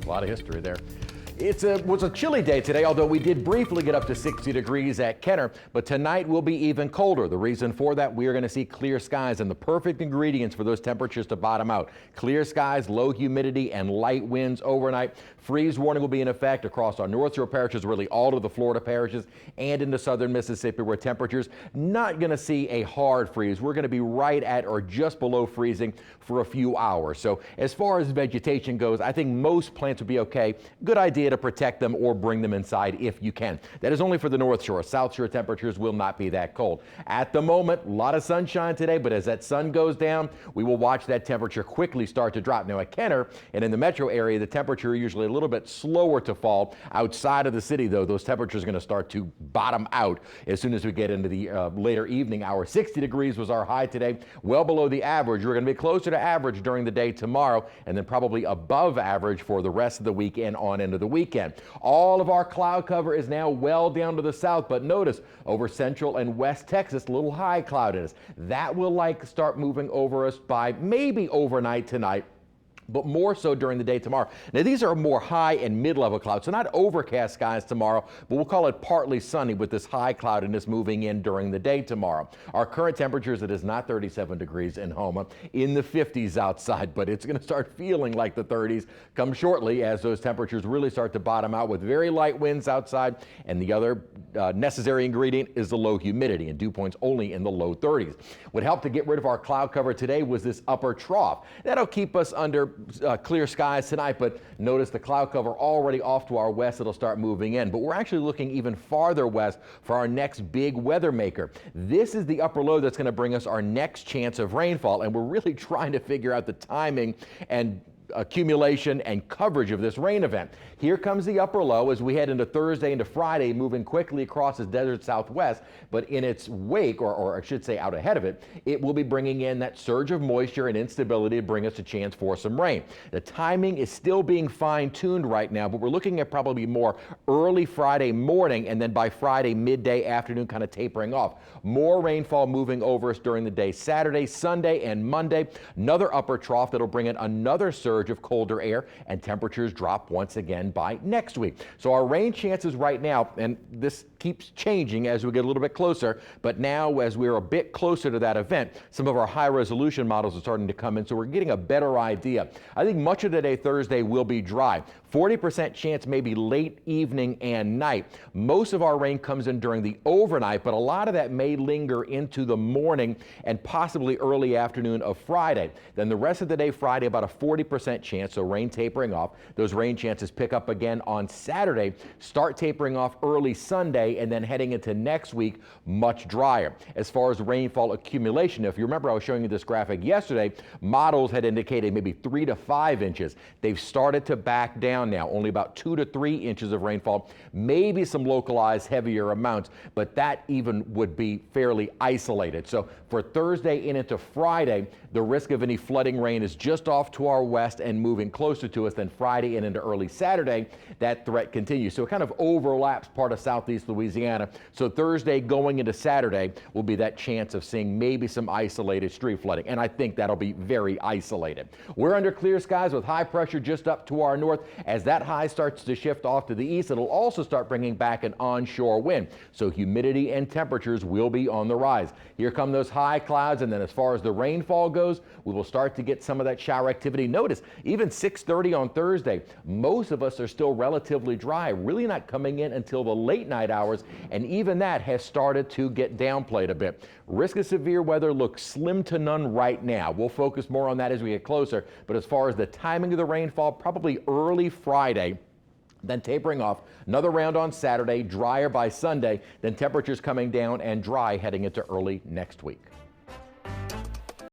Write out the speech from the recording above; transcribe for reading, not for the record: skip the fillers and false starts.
A lot of history there. It was a chilly day today, although we did briefly get up to 60 degrees at Kenner, but tonight will be even colder. The reason for that, we are going to see clear skies and the perfect ingredients for those temperatures to bottom out. Clear skies, low humidity, and light winds overnight. Freeze warning will be in effect across our North Shore parishes, really all of the Florida parishes, and into southern Mississippi, where temperatures not going to see a hard freeze. We're going to be right at or just below freezing for a few hours. So as far as vegetation goes, I think most plants will be okay. Good idea to protect them or bring them inside if you can. That is only for the North Shore. South Shore temperatures will not be that cold. At the moment, a lot of sunshine today, but as that sun goes down, we will watch that temperature quickly start to drop. Now at Kenner and in the metro area, the temperature usually a little bit slower to fall. Outside of the city, though, those temperatures are going to start to bottom out as soon as we get into the later evening hours. 60 degrees was our high today, well below the average. We're going to be closer to average during the day tomorrow, and then probably above average for the rest of the weekend on into the weekend. All of our cloud cover is now well down to the south, but notice over central and west Texas, a little high cloudiness. That will start moving over us by maybe overnight tonight, but more so during the day tomorrow. Now these are more high and mid-level clouds, so not overcast skies tomorrow, but we'll call it partly sunny with this high cloudiness moving in during the day tomorrow. Our current temperatures, it is not 37 degrees in Houma, in the 50s outside, but it's going to start feeling like the 30s come shortly as those temperatures really start to bottom out with very light winds outside, and the other necessary ingredient is the low humidity, and dew points only in the low 30s. What helped to get rid of our cloud cover today was this upper trough. That'll keep us under clear skies tonight, but notice the cloud cover already off to our west. It'll start moving in, but we're actually looking even farther west for our next big weather maker. This is the upper low that's going to bring us our next chance of rainfall, and we're really trying to figure out the timing and accumulation and coverage of this rain event. Here comes the upper low as we head into Thursday into Friday, moving quickly across the desert southwest, but in its wake, or I should say out ahead of it, it will be bringing in that surge of moisture and instability to bring us a chance for some rain. The timing is still being fine-tuned right now, but we're looking at probably more early Friday morning, and then by Friday midday afternoon kind of tapering off. More rainfall moving over us during the day Saturday, Sunday, and Monday. Another upper trough that'll bring in another surge of colder air, and temperatures drop once again by next week. So our rain chances right now, and this keeps changing as we get a little bit closer, but now as we're a bit closer to that event, some of our high resolution models are starting to come in, so we're getting a better idea. I think much of the day Thursday will be dry. 40% chance maybe late evening and night. Most of our rain comes in during the overnight, but a lot of that may linger into the morning and possibly early afternoon of Friday. Then the rest of the day Friday, about a 40% chance, so rain tapering off. Those rain chances pick up again on Saturday, start tapering off early Sunday, and then heading into next week, much drier. As far as rainfall accumulation, if you remember I was showing you this graphic yesterday, models had indicated maybe 3 to 5 inches. They've started to back down now, only about 2 to 3 inches of rainfall, maybe some localized heavier amounts, but that even would be fairly isolated. So for Thursday in into Friday, the risk of any flooding rain is just off to our west and moving closer to us. Then Friday and into early Saturday, that threat continues. So it kind of overlaps part of southeast Louisiana. So Thursday going into Saturday will be that chance of seeing maybe some isolated street flooding, and I think that'll be very isolated. We're under clear skies with high pressure just up to our north. As that high starts to shift off to the east, it'll also start bringing back an onshore wind. So humidity and temperatures will be on the rise. Here come those high clouds, and then as far as the rainfall goes, we will start to get some of that shower activity. Notice even 6:30 on Thursday, most of us are still relatively dry, really not coming in until the late night hours, and even that has started to get downplayed a bit. Risk of severe weather looks slim to none right now. We'll focus more on that as we get closer, but as far as the timing of the rainfall, probably early Friday, then tapering off. Another round on Saturday, drier by Sunday, then temperatures coming down and dry heading into early next week.